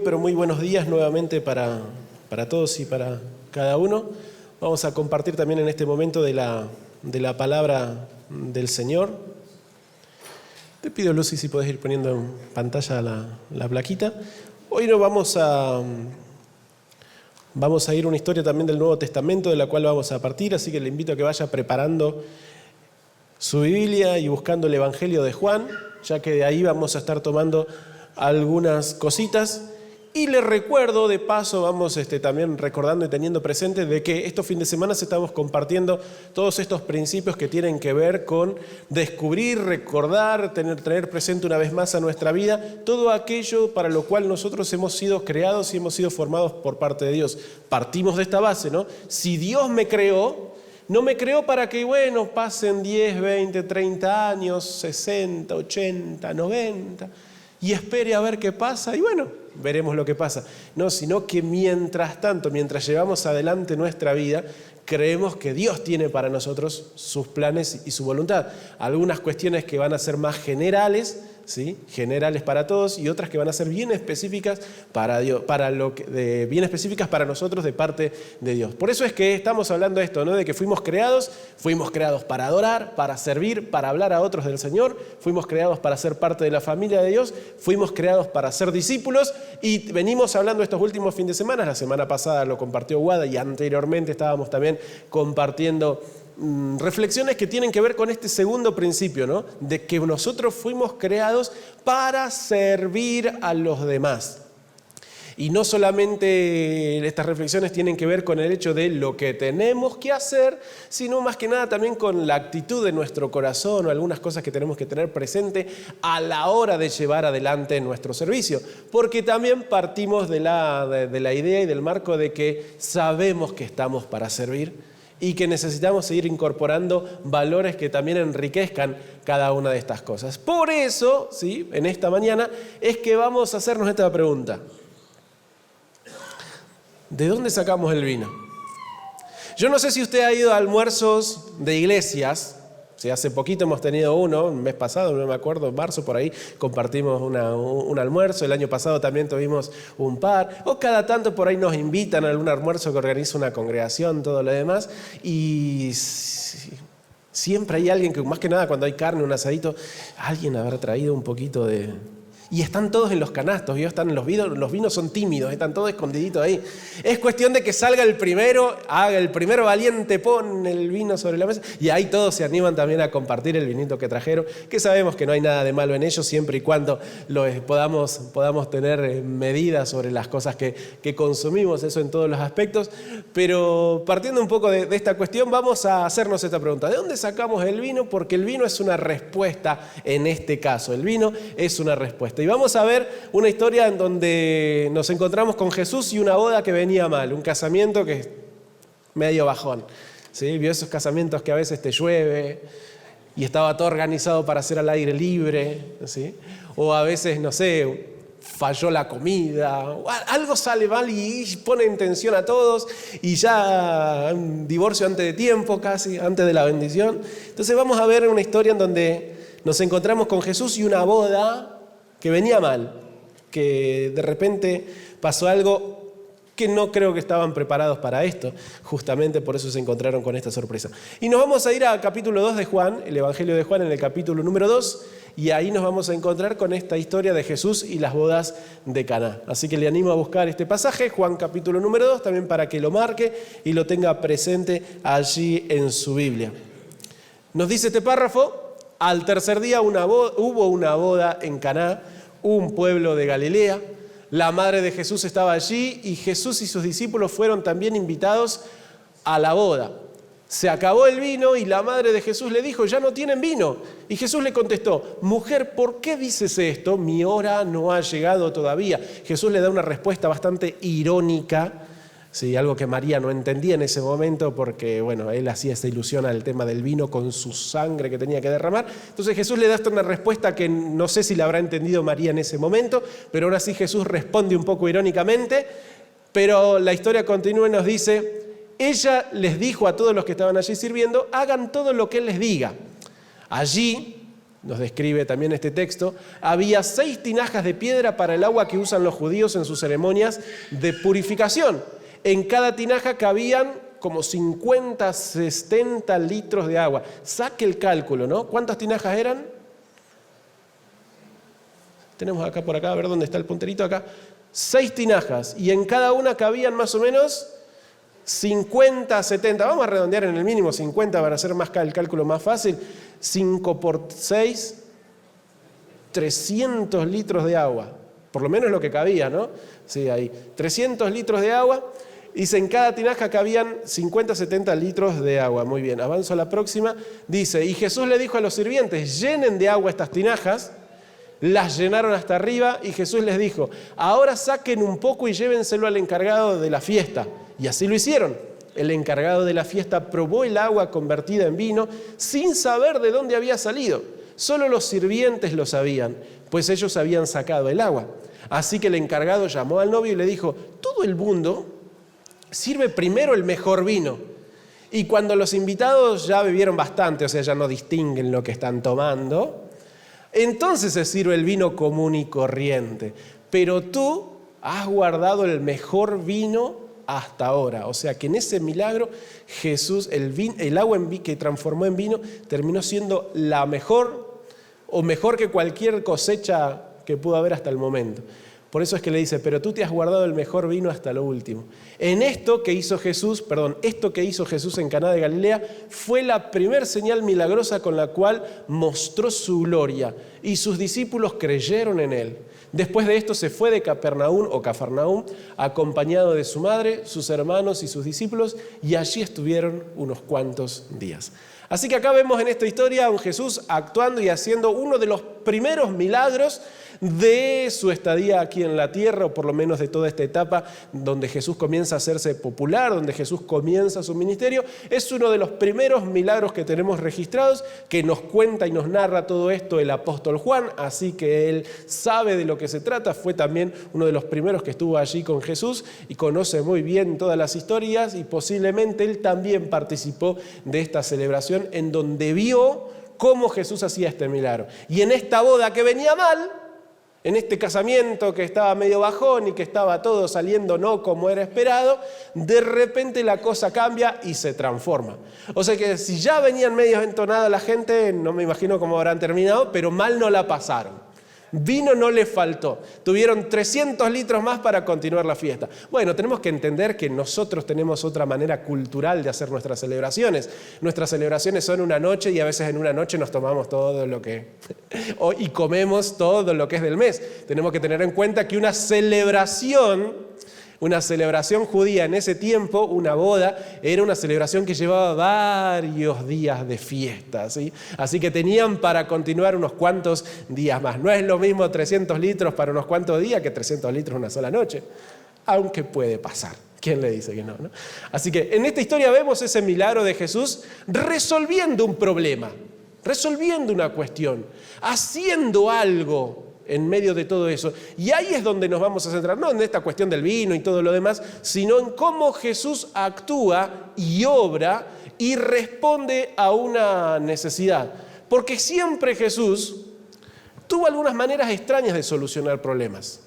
Pero muy buenos días nuevamente para todos y para cada uno. Vamos a compartir también en este momento de la palabra del Señor. Te pido, Lucy, si podés ir poniendo en pantalla la plaquita. Hoy nos vamos a ir a una historia también del Nuevo Testamento, de la cual vamos a partir, así que le invito a que vaya preparando su Biblia y buscando el Evangelio de Juan, ya que de ahí vamos a estar tomando algunas cositas. Y les recuerdo, de paso, vamos también recordando y teniendo presente de que estos fines de semana estamos compartiendo todos estos principios que tienen que ver con descubrir, recordar, tener presente una vez más a nuestra vida todo aquello para lo cual nosotros hemos sido creados y hemos sido formados por parte de Dios. Partimos de esta base, ¿no? Si Dios me creó, no me creó para que, pasen 10, 20, 30 años, 60, 80, 90... y espere a ver qué pasa, y veremos lo que pasa. No, sino que mientras tanto, mientras llevamos adelante nuestra vida, creemos que Dios tiene para nosotros sus planes y su voluntad. Algunas cuestiones que van a ser más generales, ¿sí? Generales para todos, y otras que van a ser bien específicas para Dios, bien específicas para nosotros de parte de Dios. Por eso es que estamos hablando de esto, ¿no? De que fuimos creados para adorar, para servir, para hablar a otros del Señor, fuimos creados para ser parte de la familia de Dios, fuimos creados para ser discípulos, y venimos hablando estos últimos fines de semana. La semana pasada lo compartió Guada, y anteriormente estábamos también compartiendo reflexiones que tienen que ver con este segundo principio, ¿no? De que nosotros fuimos creados para servir a los demás. Y no solamente estas reflexiones tienen que ver con el hecho de lo que tenemos que hacer, sino más que nada también con la actitud de nuestro corazón o algunas cosas que tenemos que tener presente a la hora de llevar adelante nuestro servicio. Porque también partimos de la idea y del marco de que sabemos que estamos para servir y que necesitamos seguir incorporando valores que también enriquezcan cada una de estas cosas. Por eso, ¿sí? En esta mañana es que vamos a hacernos esta pregunta. ¿De dónde sacamos el vino? Yo no sé si usted ha ido a almuerzos de iglesias. Sí, hace poquito hemos tenido uno, un mes pasado, no me acuerdo, en marzo por ahí, compartimos un almuerzo. El año pasado también tuvimos un par. O cada tanto por ahí nos invitan a algún almuerzo que organiza una congregación, todo lo demás. Y siempre hay alguien que, más que nada cuando hay carne, un asadito, alguien habrá traído un poquito de... Y están todos en los canastos, los vinos son tímidos, están todos escondiditos ahí. Es cuestión de que salga el primero, haga el primero valiente, pone el vino sobre la mesa, y ahí todos se animan también a compartir el vinito que trajeron, que sabemos que no hay nada de malo en ello, siempre y cuando podamos tener medidas sobre las cosas que consumimos, eso en todos los aspectos. Pero partiendo un poco de esta cuestión, vamos a hacernos esta pregunta. ¿De dónde sacamos el vino? Porque el vino es una respuesta en este caso. El vino es una respuesta. Y vamos a ver una historia en donde nos encontramos con Jesús y una boda que venía mal, un casamiento que es medio bajón. ¿Sí? Vio esos casamientos que a veces te llueve y estaba todo organizado para hacer al aire libre, ¿sí? O a veces, no sé, falló la comida, algo sale mal y pone en tensión a todos, y ya un divorcio antes de tiempo, casi, antes de la bendición. Entonces vamos a ver una historia en donde nos encontramos con Jesús y una boda que venía mal, que de repente pasó algo que no creo que estaban preparados para esto, justamente por eso se encontraron con esta sorpresa. Y nos vamos a ir al capítulo 2 de Juan, el Evangelio de Juan, en el capítulo número 2, y ahí nos vamos a encontrar con esta historia de Jesús y las bodas de Caná. Así que le animo a buscar este pasaje, Juan capítulo número 2, también para que lo marque y lo tenga presente allí en su Biblia. Nos dice este párrafo: al tercer día hubo una boda en Caná, un pueblo de Galilea. La madre de Jesús estaba allí y Jesús y sus discípulos fueron también invitados a la boda. Se acabó el vino y la madre de Jesús le dijo: ya no tienen vino. Y Jesús le contestó: mujer, ¿por qué dices esto? Mi hora no ha llegado todavía. Jesús le da una respuesta bastante irónica, sí, algo que María no entendía en ese momento porque, él hacía esta ilusión al tema del vino con su sangre que tenía que derramar. Entonces Jesús le da una respuesta que no sé si la habrá entendido María en ese momento, pero ahora sí Jesús responde un poco irónicamente, pero la historia continúa y nos dice: ella les dijo a todos los que estaban allí sirviendo: hagan todo lo que Él les diga. Allí nos describe también este texto, había 6 tinajas de piedra para el agua que usan los judíos en sus ceremonias de purificación. En cada tinaja cabían como 50, 70 litros de agua. Saque el cálculo, ¿no? ¿Cuántas tinajas eran? Tenemos acá por acá, a ver dónde está el punterito acá. 6 tinajas y en cada una cabían más o menos 50, 70. Vamos a redondear en el mínimo 50 para hacer el cálculo más fácil. 5 por 6, 300 litros de agua. Por lo menos lo que cabía, ¿no? Sí, ahí. 300 litros de agua. Dice, en cada tinaja cabían 50, 70 litros de agua. Muy bien, avanzo a la próxima. Dice, y Jesús le dijo a los sirvientes, llenen de agua estas tinajas. Las llenaron hasta arriba y Jesús les dijo, ahora saquen un poco y llévenselo al encargado de la fiesta. Y así lo hicieron. El encargado de la fiesta probó el agua convertida en vino sin saber de dónde había salido. Solo los sirvientes lo sabían, pues ellos habían sacado el agua. Así que el encargado llamó al novio y le dijo, todo el mundo sirve primero el mejor vino. Y cuando los invitados ya bebieron bastante, o sea, ya no distinguen lo que están tomando, entonces se sirve el vino común y corriente. Pero tú has guardado el mejor vino hasta ahora. O sea que en ese milagro Jesús, el agua que transformó en vino, terminó siendo la mejor o mejor que cualquier cosecha que pudo haber hasta el momento. Por eso es que le dice, pero tú te has guardado el mejor vino hasta lo último. Esto que hizo Jesús en Caná de Galilea fue la primer señal milagrosa con la cual mostró su gloria y sus discípulos creyeron en él. Después de esto se fue de Cafarnaúm, acompañado de su madre, sus hermanos y sus discípulos, y allí estuvieron unos cuantos días. Así que acá vemos en esta historia a un Jesús actuando y haciendo uno de los primeros milagros de su estadía aquí en la tierra, o por lo menos de toda esta etapa donde Jesús comienza a hacerse popular, donde Jesús comienza su ministerio. Es uno de los primeros milagros que tenemos registrados, que nos cuenta y nos narra todo esto el apóstol Juan, así que él sabe de lo que se trata, fue también uno de los primeros que estuvo allí con Jesús y conoce muy bien todas las historias y posiblemente él también participó de esta celebración en donde vio cómo Jesús hacía este milagro. Y en esta boda que venía mal, en este casamiento que estaba medio bajón y que estaba todo saliendo no como era esperado, de repente la cosa cambia y se transforma. O sea que si ya venían medio entonada la gente, no me imagino cómo habrán terminado, pero mal no la pasaron. Vino no les faltó. Tuvieron 300 litros más para continuar la fiesta. Bueno, tenemos que entender que nosotros tenemos otra manera cultural de hacer nuestras celebraciones. Nuestras celebraciones son una noche y a veces en una noche nos tomamos todo lo que... y comemos todo lo que es del mes. Tenemos que tener en cuenta que una celebración judía en ese tiempo, una boda, era una celebración que llevaba varios días de fiesta, ¿sí? Así que tenían para continuar unos cuantos días más. No es lo mismo 300 litros para unos cuantos días que 300 litros una sola noche, aunque puede pasar. ¿Quién le dice que no, no? Así que en esta historia vemos ese milagro de Jesús resolviendo un problema, resolviendo una cuestión, haciendo algo en medio de todo eso. Y ahí es donde nos vamos a centrar, no en esta cuestión del vino y todo lo demás, sino en cómo Jesús actúa y obra y responde a una necesidad. Porque siempre Jesús tuvo algunas maneras extrañas de solucionar problemas.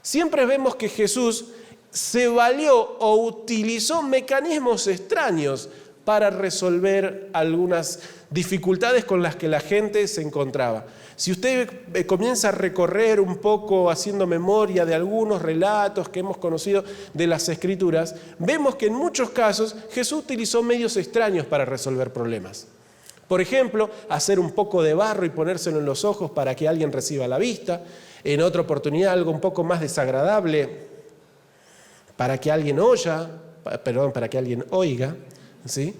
Siempre vemos que Jesús se valió o utilizó mecanismos extraños para resolver algunas dificultades con las que la gente se encontraba. Si usted comienza a recorrer un poco haciendo memoria de algunos relatos que hemos conocido de las Escrituras, vemos que en muchos casos Jesús utilizó medios extraños para resolver problemas. Por ejemplo, hacer un poco de barro y ponérselo en los ojos para que alguien reciba la vista. En otra oportunidad, algo un poco más desagradable para que alguien oiga. ¿Sí?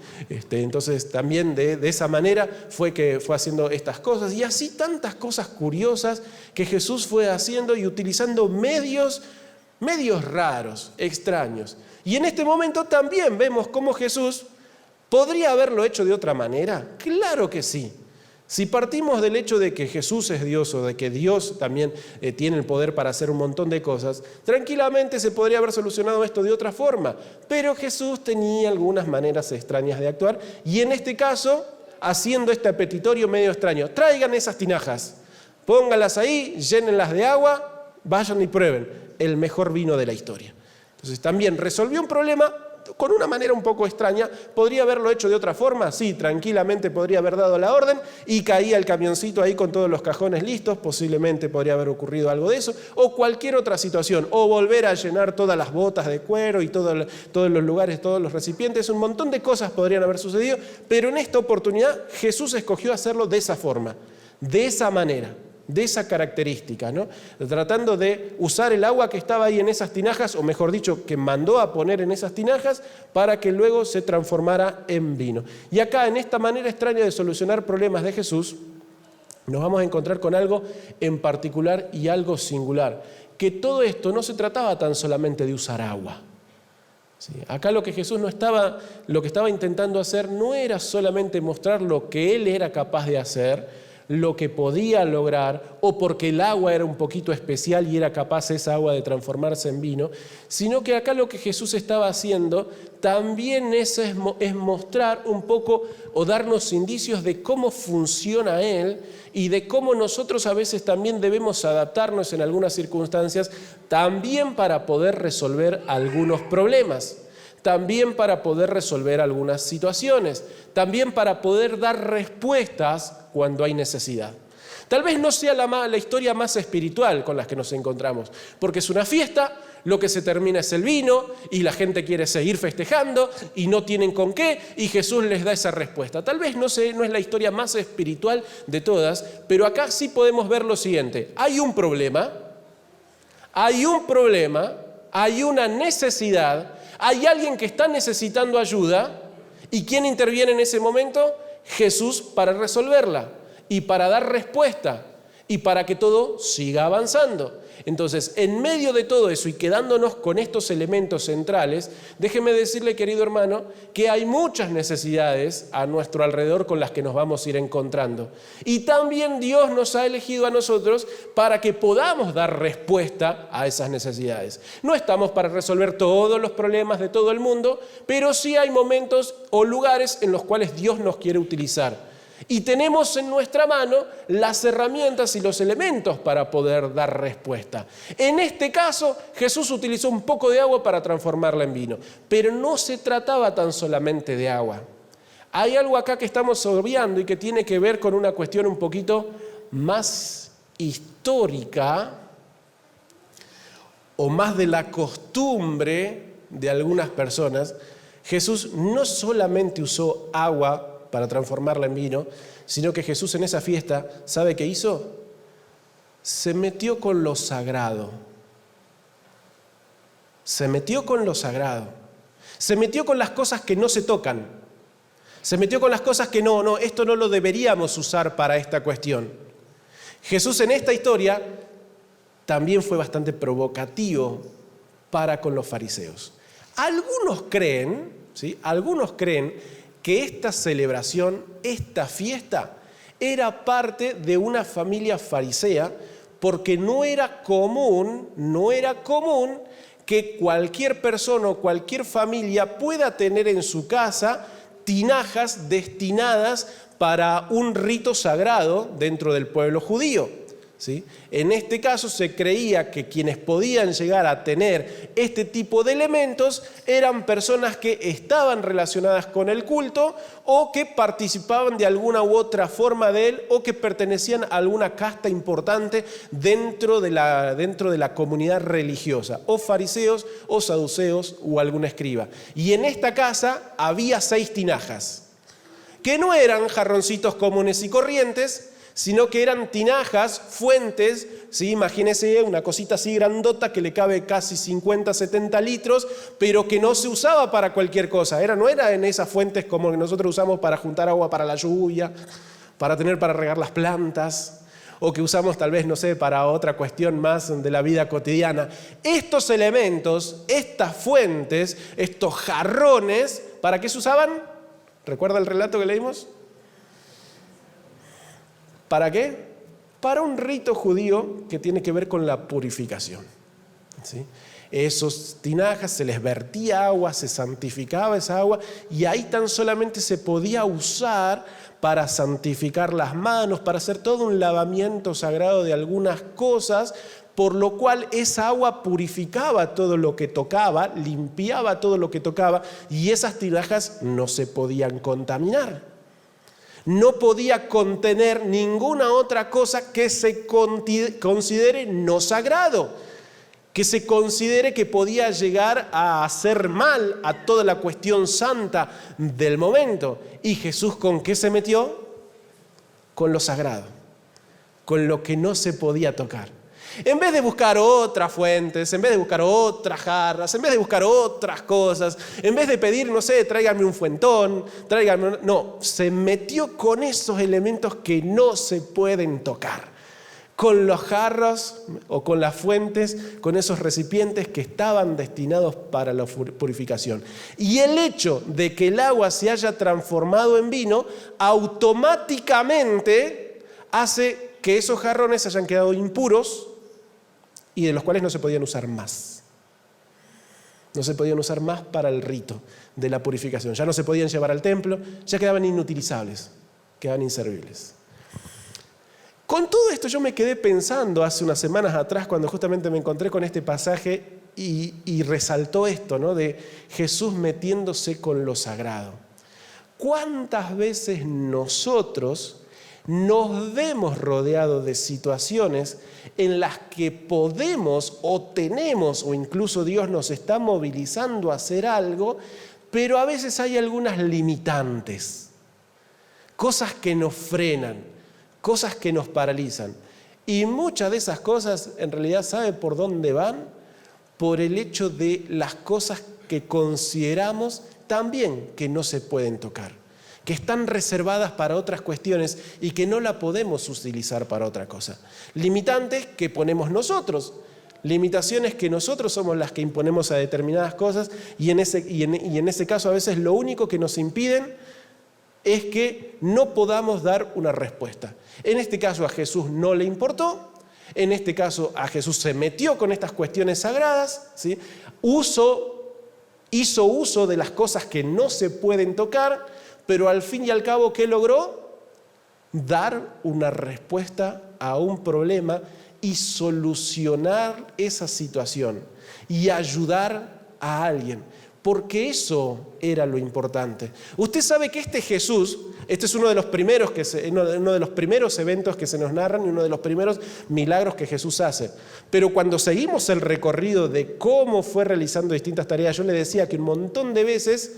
Entonces también de esa manera fue que fue haciendo estas cosas y así tantas cosas curiosas que Jesús fue haciendo y utilizando medios raros, extraños. Y en este momento también vemos cómo Jesús podría haberlo hecho de otra manera. Claro que sí. Si partimos del hecho de que Jesús es Dios o de que Dios también tiene el poder para hacer un montón de cosas, tranquilamente se podría haber solucionado esto de otra forma. Pero Jesús tenía algunas maneras extrañas de actuar y en este caso haciendo este petitorio medio extraño. Traigan esas tinajas, pónganlas ahí, llénenlas de agua, vayan y prueben el mejor vino de la historia. Entonces también resolvió un problema con una manera un poco extraña. ¿Podría haberlo hecho de otra forma? Sí, tranquilamente podría haber dado la orden y caía el camioncito ahí con todos los cajones listos. Posiblemente podría haber ocurrido algo de eso. O cualquier otra situación. O volver a llenar todas las botas de cuero y todos los lugares, todos los recipientes. Un montón de cosas podrían haber sucedido. Pero en esta oportunidad Jesús escogió hacerlo de esa forma, de esa manera, de esa característica, ¿no? Tratando de usar el agua que estaba ahí en esas tinajas, o mejor dicho, que mandó a poner en esas tinajas, para que luego se transformara en vino. Y acá, en esta manera extraña de solucionar problemas de Jesús, nos vamos a encontrar con algo en particular y algo singular, que todo esto no se trataba tan solamente de usar agua. Sí, acá lo que Jesús lo que estaba intentando hacer no era solamente mostrar lo que Él era capaz de hacer, lo que podía lograr, o porque el agua era un poquito especial y era capaz esa agua de transformarse en vino, sino que acá lo que Jesús estaba haciendo también es mostrar un poco o darnos indicios de cómo funciona Él y de cómo nosotros a veces también debemos adaptarnos en algunas circunstancias, también para poder resolver algunos problemas, también para poder resolver algunas situaciones, también para poder dar respuestas cuando hay necesidad. Tal vez no sea la historia más espiritual con la que nos encontramos, porque es una fiesta, lo que se termina es el vino y la gente quiere seguir festejando y no tienen con qué, y Jesús les da esa respuesta. Tal vez no es la historia más espiritual de todas, pero acá sí podemos ver lo siguiente: hay un problema, hay una necesidad, hay alguien que está necesitando ayuda, ¿y quién interviene en ese momento? Jesús, para resolverla y para dar respuesta y para que todo siga avanzando. Entonces, en medio de todo eso y quedándonos con estos elementos centrales, déjeme decirle, querido hermano, que hay muchas necesidades a nuestro alrededor con las que nos vamos a ir encontrando. Y también Dios nos ha elegido a nosotros para que podamos dar respuesta a esas necesidades. No estamos para resolver todos los problemas de todo el mundo, pero sí hay momentos o lugares en los cuales Dios nos quiere utilizar. Y tenemos en nuestra mano las herramientas y los elementos para poder dar respuesta. En este caso, Jesús utilizó un poco de agua para transformarla en vino. Pero no se trataba tan solamente de agua. Hay algo acá que estamos obviando y que tiene que ver con una cuestión un poquito más histórica o más de la costumbre de algunas personas. Jesús no solamente usó agua para transformarla en vino, sino que Jesús en esa fiesta, ¿sabe qué hizo? Se metió con lo sagrado. Se metió con lo sagrado. Se metió con las cosas que no se tocan. Se metió con las cosas que esto no lo deberíamos usar para esta cuestión. Jesús en esta historia también fue bastante provocativo para con los fariseos. Algunos creen que esta celebración, esta fiesta, era parte de una familia farisea, porque no era común que cualquier persona o cualquier familia pueda tener en su casa tinajas destinadas para un rito sagrado dentro del pueblo judío. ¿Sí? En este caso se creía que quienes podían llegar a tener este tipo de elementos eran personas que estaban relacionadas con el culto o que participaban de alguna u otra forma de él o que pertenecían a alguna casta importante dentro de la comunidad religiosa, o fariseos o saduceos o algún escriba. Y en esta casa había 6 tinajas, que no eran jarroncitos comunes y corrientes, sino que eran tinajas, fuentes, ¿sí? Imagínese una cosita así grandota que le cabe casi 50, 70 litros, pero que no se usaba para cualquier cosa. No era en esas fuentes como que nosotros usamos para juntar agua para la lluvia, para regar las plantas, o que usamos tal vez, para otra cuestión más de la vida cotidiana. Estos elementos, estas fuentes, estos jarrones, ¿para qué se usaban? ¿Recuerda el relato que leímos? ¿Para qué? Para un rito judío que tiene que ver con la purificación. ¿sí? Esos tinajas se les vertía agua, se santificaba esa agua y ahí tan solamente se podía usar para santificar las manos, para hacer todo un lavamiento sagrado de algunas cosas, por lo cual esa agua purificaba todo lo que tocaba, limpiaba todo lo que tocaba y esas tinajas no se podían contaminar. No podía contener ninguna otra cosa que se considere no sagrado, que se considere que podía llegar a hacer mal a toda la cuestión santa del momento. ¿Y Jesús con qué se metió? Con lo sagrado, con lo que no se podía tocar. En vez de buscar otras fuentes, en vez de buscar otras jarras, en vez de buscar otras cosas, en vez de pedir, no sé, tráiganme un fuentón, no, se metió con esos elementos que no se pueden tocar. Con los jarros o con las fuentes, con esos recipientes que estaban destinados para la purificación. Y el hecho de que el agua se haya transformado en vino, automáticamente hace que esos jarrones hayan quedado impuros y de los cuales no se podían usar más. No se podían usar más para el rito de la purificación. Ya no se podían llevar al templo, ya quedaban inutilizables, quedaban inservibles. Con todo esto yo me quedé pensando hace unas semanas atrás cuando justamente me encontré con este pasaje y resaltó esto, ¿no? De Jesús metiéndose con lo sagrado. ¿Cuántas veces nosotros nos vemos rodeados de situaciones en las que podemos o tenemos o incluso Dios nos está movilizando a hacer algo, pero a veces hay algunas limitantes, cosas que nos frenan, cosas que nos paralizan? Y muchas de esas cosas en realidad, ¿sabe por dónde van? Por el hecho de las cosas que consideramos también que no se pueden tocar, que están reservadas para otras cuestiones y que no la podemos utilizar para otra cosa. Limitantes que ponemos nosotros, limitaciones que nosotros somos las que imponemos a determinadas cosas y en ese caso a veces lo único que nos impiden es que no podamos dar una respuesta. En este caso a Jesús no le importó, en este caso a Jesús se metió con estas cuestiones sagradas, ¿sí? Hizo uso de las cosas que no se pueden tocar, pero al fin y al cabo, ¿qué logró? Dar una respuesta a un problema y solucionar esa situación y ayudar a alguien. Porque eso era lo importante. Usted sabe que este Jesús, este es uno de los primeros eventos que se nos narran y uno de los primeros milagros que Jesús hace. Pero cuando seguimos el recorrido de cómo fue realizando distintas tareas, yo le decía que un montón de veces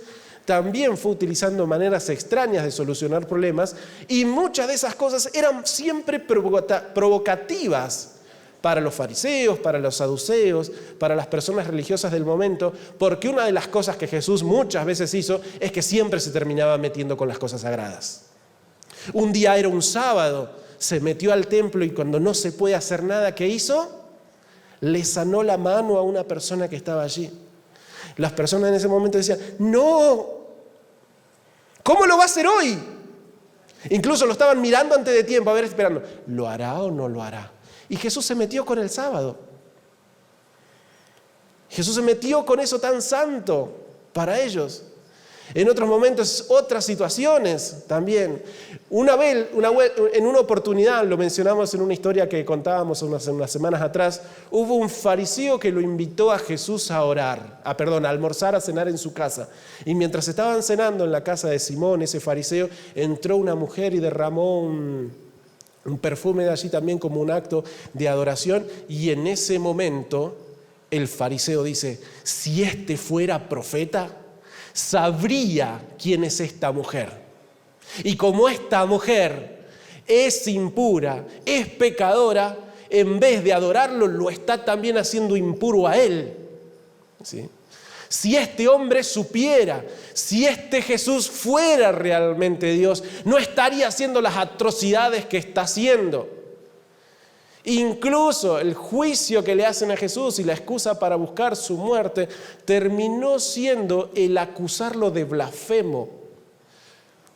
también fue utilizando maneras extrañas de solucionar problemas y muchas de esas cosas eran siempre provocativas para los fariseos, para los saduceos, para las personas religiosas del momento, porque una de las cosas que Jesús muchas veces hizo es que siempre se terminaba metiendo con las cosas sagradas. Un día era un sábado, se metió al templo y cuando no se puede hacer nada, ¿qué hizo? Le sanó la mano a una persona que estaba allí. Las personas en ese momento decían, no, ¿cómo lo va a hacer hoy? Incluso lo estaban mirando antes de tiempo, a ver, esperando, ¿lo hará o no lo hará? Y Jesús se metió con el sábado. Jesús se metió con eso tan santo para ellos. En otros momentos, otras situaciones también. En una oportunidad, lo mencionamos en una historia que contábamos unas semanas atrás, hubo un fariseo que lo invitó a Jesús a almorzar, a cenar en su casa. Y mientras estaban cenando en la casa de Simón, ese fariseo, entró una mujer y derramó un perfume de allí también como un acto de adoración. Y en ese momento, el fariseo dice, si este fuera profeta, sabría quién es esta mujer. Y como esta mujer es impura, es pecadora, en vez de adorarlo, lo está también haciendo impuro a él. ¿Sí? Si este hombre supiera, si este Jesús fuera realmente Dios, no estaría haciendo las atrocidades que está haciendo. Incluso el juicio que le hacen a Jesús y la excusa para buscar su muerte terminó siendo el acusarlo de blasfemo.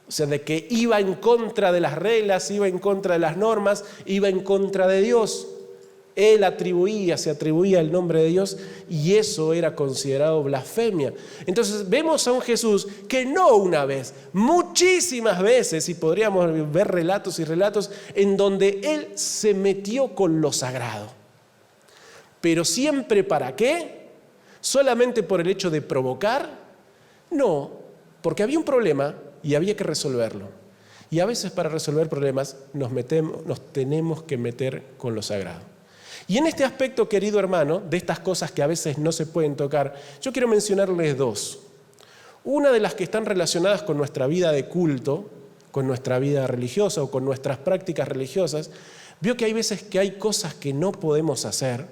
O sea, de que iba en contra de las reglas, iba en contra de las normas, iba en contra de Dios. Él se atribuía el nombre de Dios y eso era considerado blasfemia. Entonces vemos a un Jesús que no una vez, muchísimas veces, y podríamos ver relatos y relatos en donde Él se metió con lo sagrado. Pero siempre ¿para qué? ¿Solamente por el hecho de provocar? No, porque había un problema y había que resolverlo. Y a veces para resolver problemas nos tenemos que meter con lo sagrado. Y en este aspecto, querido hermano, de estas cosas que a veces no se pueden tocar, yo quiero mencionarles dos. Una de las que están relacionadas con nuestra vida de culto, con nuestra vida religiosa o con nuestras prácticas religiosas, vio que hay veces que hay cosas que no podemos hacer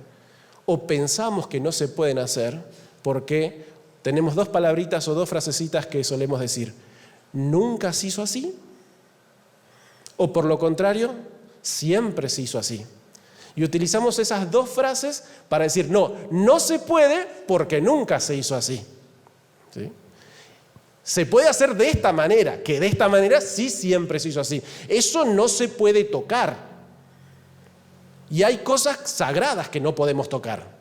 o pensamos que no se pueden hacer porque tenemos dos palabritas o dos frasecitas que solemos decir. ¿Nunca se hizo así? O por lo contrario, siempre se hizo así. Y utilizamos esas dos frases para decir, no se puede porque nunca se hizo así. ¿Sí? Se puede hacer de esta manera, que de esta manera sí siempre se hizo así. Eso no se puede tocar. Y hay cosas sagradas que no podemos tocar.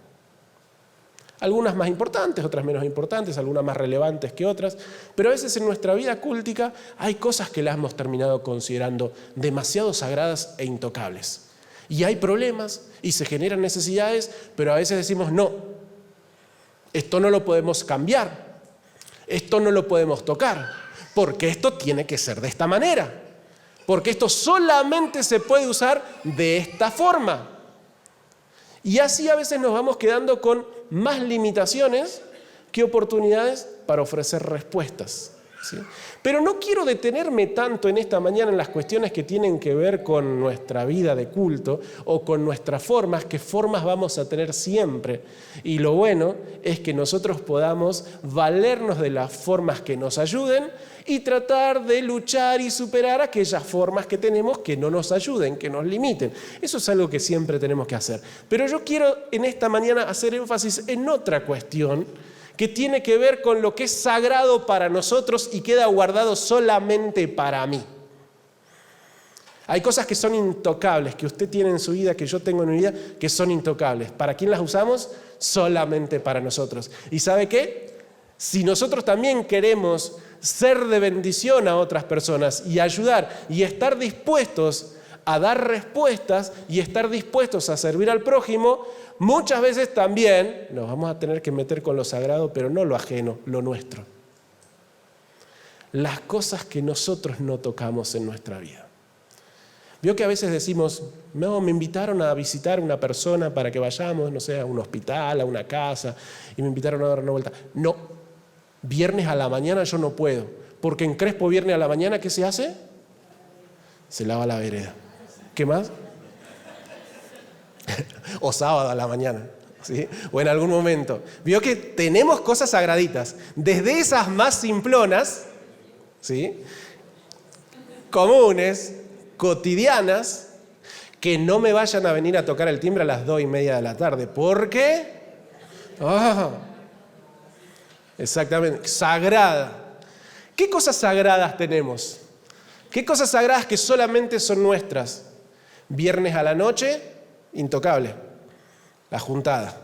Algunas más importantes, otras menos importantes, algunas más relevantes que otras. Pero a veces en nuestra vida cúltica hay cosas que las hemos terminado considerando demasiado sagradas e intocables. Y hay problemas y se generan necesidades, pero a veces decimos, no, esto no lo podemos cambiar, esto no lo podemos tocar, porque esto tiene que ser de esta manera, porque esto solamente se puede usar de esta forma. Y así a veces nos vamos quedando con más limitaciones que oportunidades para ofrecer respuestas. ¿Sí? Pero no quiero detenerme tanto en esta mañana en las cuestiones que tienen que ver con nuestra vida de culto o con nuestras formas, que formas vamos a tener siempre. Y lo bueno es que nosotros podamos valernos de las formas que nos ayuden y tratar de luchar y superar aquellas formas que tenemos que no nos ayuden, que nos limiten. Eso es algo que siempre tenemos que hacer. Pero yo quiero en esta mañana hacer énfasis en otra cuestión que tiene que ver con lo que es sagrado para nosotros y queda guardado solamente para mí. Hay cosas que son intocables, que usted tiene en su vida, que yo tengo en mi vida, que son intocables. ¿Para quién las usamos? Solamente para nosotros. ¿Y sabe qué? Si nosotros también queremos ser de bendición a otras personas y ayudar y estar dispuestos a dar respuestas y estar dispuestos a servir al prójimo, muchas veces también nos vamos a tener que meter con lo sagrado, pero no lo ajeno, lo nuestro. Las cosas que nosotros no tocamos en nuestra vida. Vio que a veces decimos, no, me invitaron a visitar a una persona para que vayamos, no sé, a un hospital, a una casa, y me invitaron a dar una vuelta. No, viernes a la mañana yo no puedo, porque en Crespo viernes a la mañana, ¿qué se hace? Se lava la vereda. ¿Qué más? O sábado a la mañana, ¿sí? O en algún momento. Vio que tenemos cosas sagraditas, desde esas más simplonas, ¿sí? Comunes, cotidianas, que no me vayan a venir a tocar el timbre a las 2:30 de la tarde. ¿Por qué? Exactamente, sagrada. ¿Qué cosas sagradas tenemos? ¿Qué cosas sagradas que solamente son nuestras? Viernes a la noche, intocable, la juntada.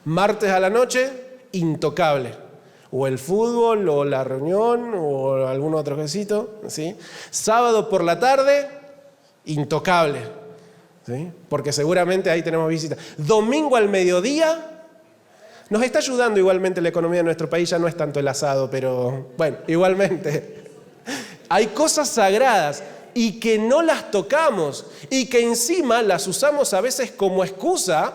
Martes a la noche, intocable. O el fútbol, o la reunión, o algún otro quesito, ¿sí? Sábado por la tarde, intocable, ¿sí? Porque seguramente ahí tenemos visita. Domingo al mediodía, nos está ayudando igualmente la economía de nuestro país, ya no es tanto el asado, pero bueno, igualmente. Hay cosas sagradas y que no las tocamos y que encima las usamos a veces como excusa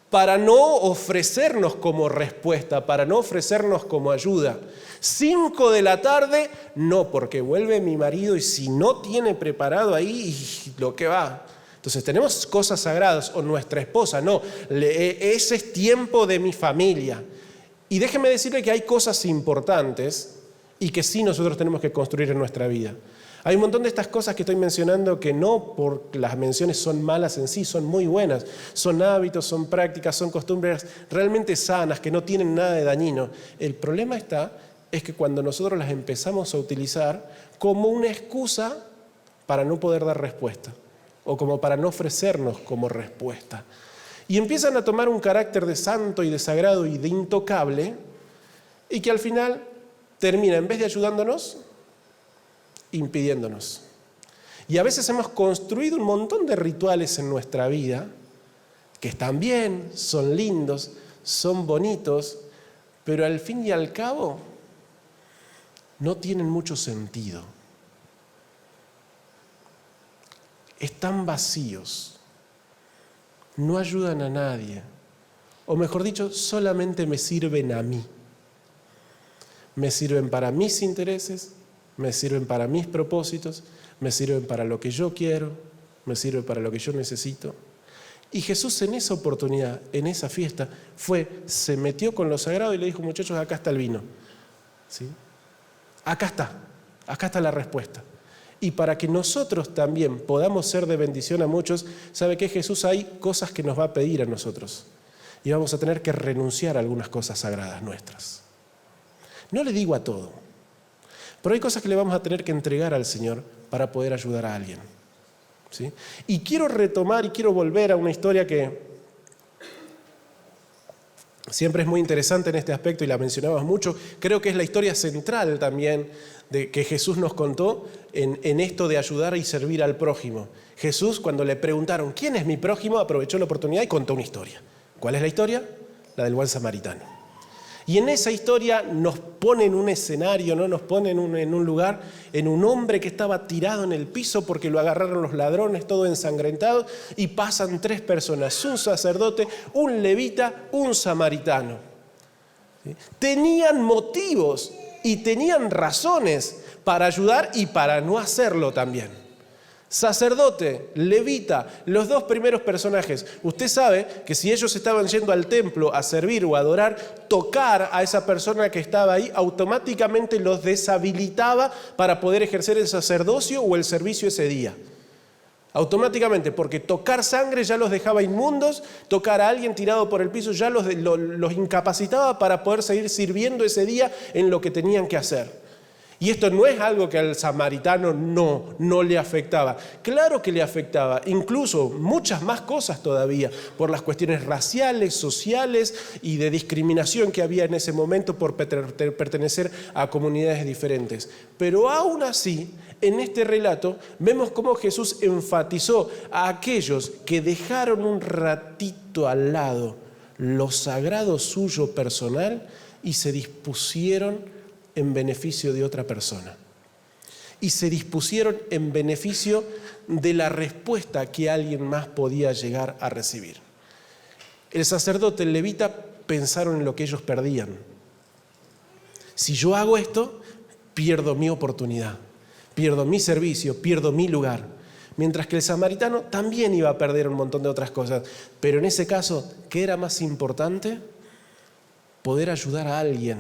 para no ofrecernos como respuesta, para no ofrecernos como ayuda. 5 de la tarde, no, porque vuelve mi marido y si no tiene preparado ahí, lo que va. Entonces tenemos cosas sagradas, o nuestra esposa, no, ese es tiempo de mi familia. Y déjeme decirle que hay cosas importantes y que sí nosotros tenemos que construir en nuestra vida. Hay un montón de estas cosas que estoy mencionando que no por las menciones son malas en sí, son muy buenas. Son hábitos, son prácticas, son costumbres realmente sanas, que no tienen nada de dañino. El problema es que cuando nosotros las empezamos a utilizar como una excusa para no poder dar respuesta. o como para no ofrecernos como respuesta. Y empiezan a tomar un carácter de santo y de sagrado y de intocable, y que al final termina, en vez de ayudándonos, impidiéndonos. Y a veces hemos construido un montón de rituales en nuestra vida que están bien, son lindos, son bonitos, pero al fin y al cabo no tienen mucho sentido. Están vacíos, no ayudan a nadie, o mejor dicho, solamente me sirven a mí. Me sirven para mis intereses, me sirven para mis propósitos, me sirven para lo que yo quiero, me sirven para lo que yo necesito. Y Jesús en esa oportunidad, en esa fiesta, se metió con lo sagrado y le dijo, muchachos, acá está el vino. ¿Sí? Acá está la respuesta. Y para que nosotros también podamos ser de bendición a muchos, ¿sabe qué? Jesús hay cosas que nos va a pedir a nosotros. Y vamos a tener que renunciar a algunas cosas sagradas nuestras. No le digo a todo, pero hay cosas que le vamos a tener que entregar al Señor para poder ayudar a alguien. ¿Sí? Y quiero retomar y quiero volver a una historia que siempre es muy interesante en este aspecto y la mencionabas mucho. Creo que es la historia central también de que Jesús nos contó en esto de ayudar y servir al prójimo. Jesús, cuando le preguntaron, ¿quién es mi prójimo?, aprovechó la oportunidad y contó una historia. ¿Cuál es la historia? La del buen samaritano. Y en esa historia nos pone en un escenario, ¿no? Nos pone en un lugar, en un hombre que estaba tirado en el piso porque lo agarraron los ladrones, todo ensangrentado, y pasan 3 personas, un sacerdote, un levita, un samaritano. ¿Sí? Tenían motivos y tenían razones para ayudar y para no hacerlo también. Sacerdote, levita, los 2 primeros personajes. Usted sabe que si ellos estaban yendo al templo a servir o a adorar, tocar a esa persona que estaba ahí automáticamente los deshabilitaba para poder ejercer el sacerdocio o el servicio ese día. Automáticamente, porque tocar sangre ya los dejaba inmundos, tocar a alguien tirado por el piso ya los incapacitaba para poder seguir sirviendo ese día en lo que tenían que hacer. Y esto no es algo que al samaritano no le afectaba. Claro que le afectaba, incluso muchas más cosas todavía, por las cuestiones raciales, sociales y de discriminación que había en ese momento por pertenecer a comunidades diferentes. Pero aún así, en este relato, vemos cómo Jesús enfatizó a aquellos que dejaron un ratito al lado lo sagrado suyo personal y se dispusieron en beneficio de otra persona. Y se dispusieron en beneficio de la respuesta que alguien más podía llegar a recibir. El sacerdote, el levita, pensaron en lo que ellos perdían. Si yo hago esto, pierdo mi oportunidad, pierdo mi servicio, pierdo mi lugar. Mientras que el samaritano también iba a perder un montón de otras cosas. Pero en ese caso, ¿qué era más importante? Poder ayudar a alguien,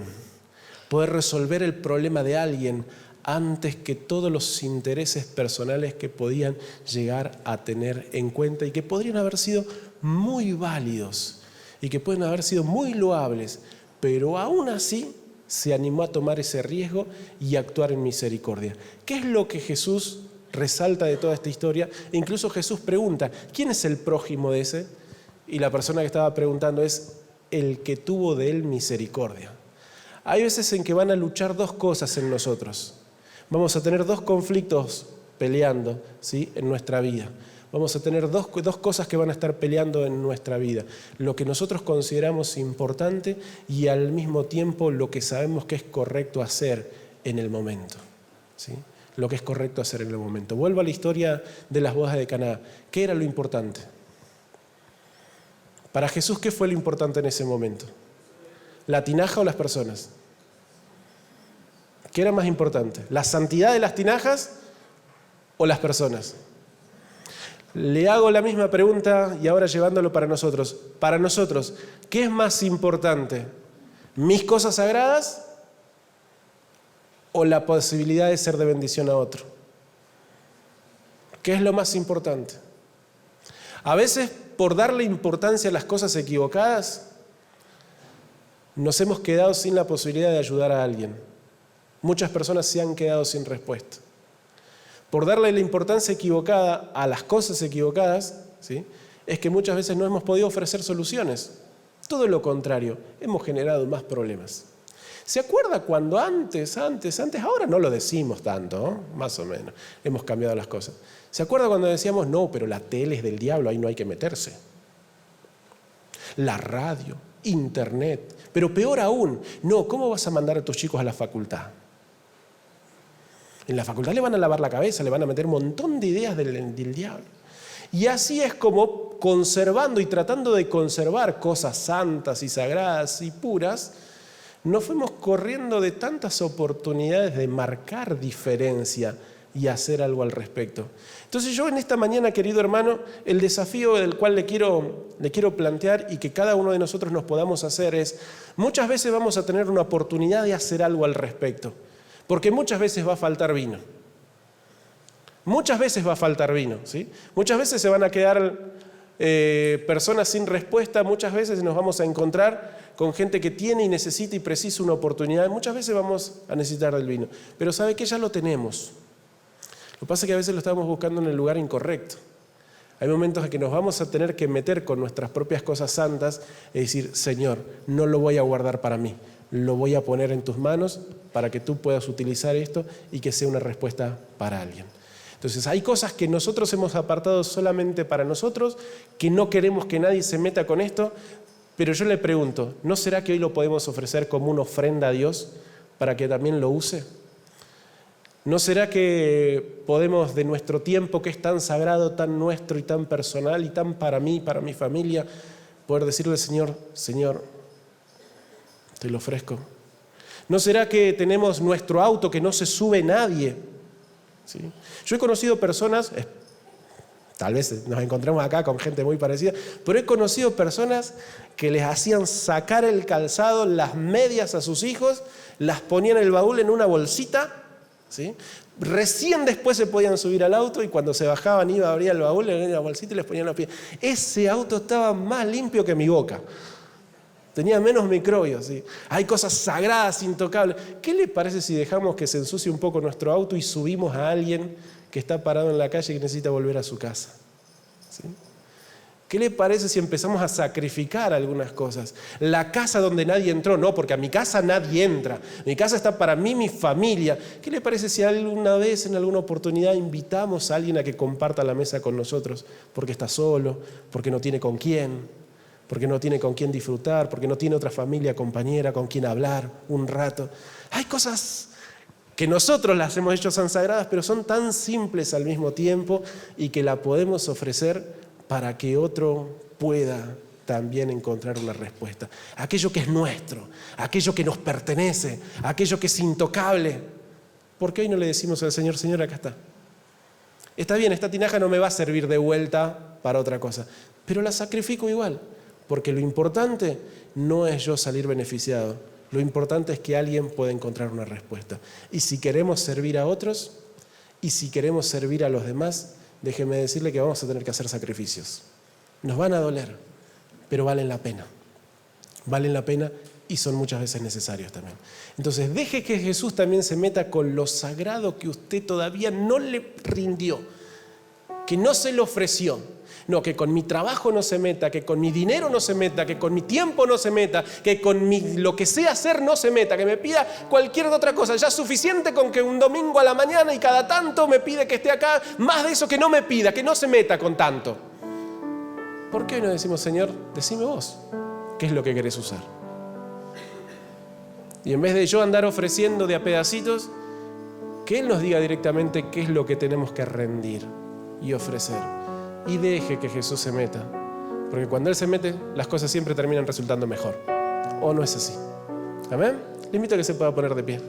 poder resolver el problema de alguien antes que todos los intereses personales que podían llegar a tener en cuenta y que podrían haber sido muy válidos y que pueden haber sido muy loables, pero aún así se animó a tomar ese riesgo y actuar en misericordia. ¿Qué es lo que Jesús resalta de toda esta historia? Incluso Jesús pregunta, ¿quién es el prójimo de ese? Y la persona que estaba preguntando es el que tuvo de él misericordia. Hay veces en que van a luchar 2 cosas en nosotros. Vamos a tener 2 conflictos peleando, ¿sí?, en nuestra vida. Vamos a tener dos cosas que van a estar peleando en nuestra vida. Lo que nosotros consideramos importante y al mismo tiempo lo que sabemos que es correcto hacer en el momento. ¿Sí? Lo que es correcto hacer en el momento. Vuelvo a la historia de las bodas de Caná. ¿Qué era lo importante? Para Jesús, ¿qué fue lo importante en ese momento? ¿La tinaja o las personas? ¿Qué era más importante? ¿La santidad de las tinajas o las personas? Le hago la misma pregunta y ahora llevándolo para nosotros. Para nosotros, ¿qué es más importante? ¿Mis cosas sagradas o la posibilidad de ser de bendición a otro? ¿Qué es lo más importante? A veces, por darle importancia a las cosas equivocadas, nos hemos quedado sin la posibilidad de ayudar a alguien. Muchas personas se han quedado sin respuesta. por darle la importancia equivocada a las cosas equivocadas, ¿sí?, es que muchas veces no hemos podido ofrecer soluciones. Todo lo contrario, hemos generado más problemas. ¿Se acuerda cuando antes, ahora no lo decimos tanto, ¿no? Más o menos, hemos cambiado las cosas. ¿Se acuerda cuando decíamos, no, pero la tele es del diablo, ahí no hay que meterse? La radio, internet, pero peor aún, no, ¿cómo vas a mandar a tus chicos a la facultad? En la facultad le van a lavar la cabeza, le van a meter un montón de ideas del diablo. Y así es como conservando y tratando de conservar cosas santas y sagradas y puras, nos fuimos corriendo de tantas oportunidades de marcar diferencia y hacer algo al respecto. Entonces yo en esta mañana, querido hermano, el desafío del cual le quiero plantear y que cada uno de nosotros nos podamos hacer es, muchas veces vamos a tener una oportunidad de hacer algo al respecto, porque muchas veces va a faltar vino. Muchas veces va a faltar vino, ¿sí? Muchas veces se van a quedar personas sin respuesta, muchas veces nos vamos a encontrar con gente que tiene y necesita y precisa una oportunidad. Muchas veces vamos a necesitar del vino, pero sabe que ya lo tenemos. Lo que pasa es que a veces lo estamos buscando en el lugar incorrecto. Hay momentos en que nos vamos a tener que meter con nuestras propias cosas santas y decir, Señor, no lo voy a guardar para mí, lo voy a poner en tus manos para que tú puedas utilizar esto y que sea una respuesta para alguien. Entonces hay cosas que nosotros hemos apartado solamente para nosotros, que no queremos que nadie se meta con esto, pero yo le pregunto, ¿no será que hoy lo podemos ofrecer como una ofrenda a Dios para que también lo use? ¿No será que podemos de nuestro tiempo que es tan sagrado, tan nuestro y tan personal y tan para mí, para mi familia, poder decirle al Señor, Señor, te lo ofrezco? ¿No será que tenemos nuestro auto que no se sube nadie? ¿Sí? Yo he conocido personas, tal vez nos encontremos acá con gente muy parecida, pero he conocido personas que les hacían sacar el calzado, las medias a sus hijos, las ponían en el baúl en una bolsita, ¿sí? Recién después se podían subir al auto y cuando se bajaban iba a abrir el baúl, en la bolsita y les ponían los pies. Ese auto estaba más limpio que mi boca. Tenía menos microbios, ¿sí? Hay cosas sagradas, intocables. ¿Qué le parece si dejamos que se ensucie un poco nuestro auto y subimos a alguien que está parado en la calle y que necesita volver a su casa? ¿Sí? ¿Qué le parece si empezamos a sacrificar algunas cosas? La casa donde nadie entró, no, porque a mi casa nadie entra. Mi casa está para mí, mi familia. ¿Qué le parece si alguna vez, en alguna oportunidad, invitamos a alguien a que comparta la mesa con nosotros? Porque está solo, porque no tiene con quién, porque no tiene con quién disfrutar, porque no tiene otra familia, compañera, con quien hablar un rato. Hay cosas que nosotros las hemos hecho tan sagradas, pero son tan simples al mismo tiempo y que la podemos ofrecer para que otro pueda también encontrar una respuesta. Aquello que es nuestro, aquello que nos pertenece, aquello que es intocable. ¿Por qué hoy no le decimos al Señor, Señor, acá está? Está bien, esta tinaja no me va a servir de vuelta para otra cosa, pero la sacrifico igual, porque lo importante no es yo salir beneficiado, lo importante es que alguien pueda encontrar una respuesta. Y si queremos servir a otros, y si queremos servir a los demás, déjeme decirle que vamos a tener que hacer sacrificios. Nos van a doler, pero valen la pena. Valen la pena y son muchas veces necesarios también. Entonces, deje que Jesús también se meta con lo sagrado que usted todavía no le rindió, que no se le ofreció. No, que con mi trabajo no se meta, que con mi dinero no se meta, que con mi tiempo no se meta, que con lo que sé hacer no se meta, que me pida cualquier otra cosa. Ya es suficiente con que un domingo a la mañana y cada tanto me pide que esté acá. Más de eso que no me pida, que no se meta con tanto. ¿Por qué hoy no decimos, Señor, decime vos, qué es lo que querés usar? Y en vez de yo andar ofreciendo de a pedacitos, que Él nos diga directamente qué es lo que tenemos que rendir y ofrecer. Y deje que Jesús se meta, porque cuando Él se mete, las cosas siempre terminan resultando mejor. ¿O no es así? ¿Amén? Le invito a que se pueda poner de pie.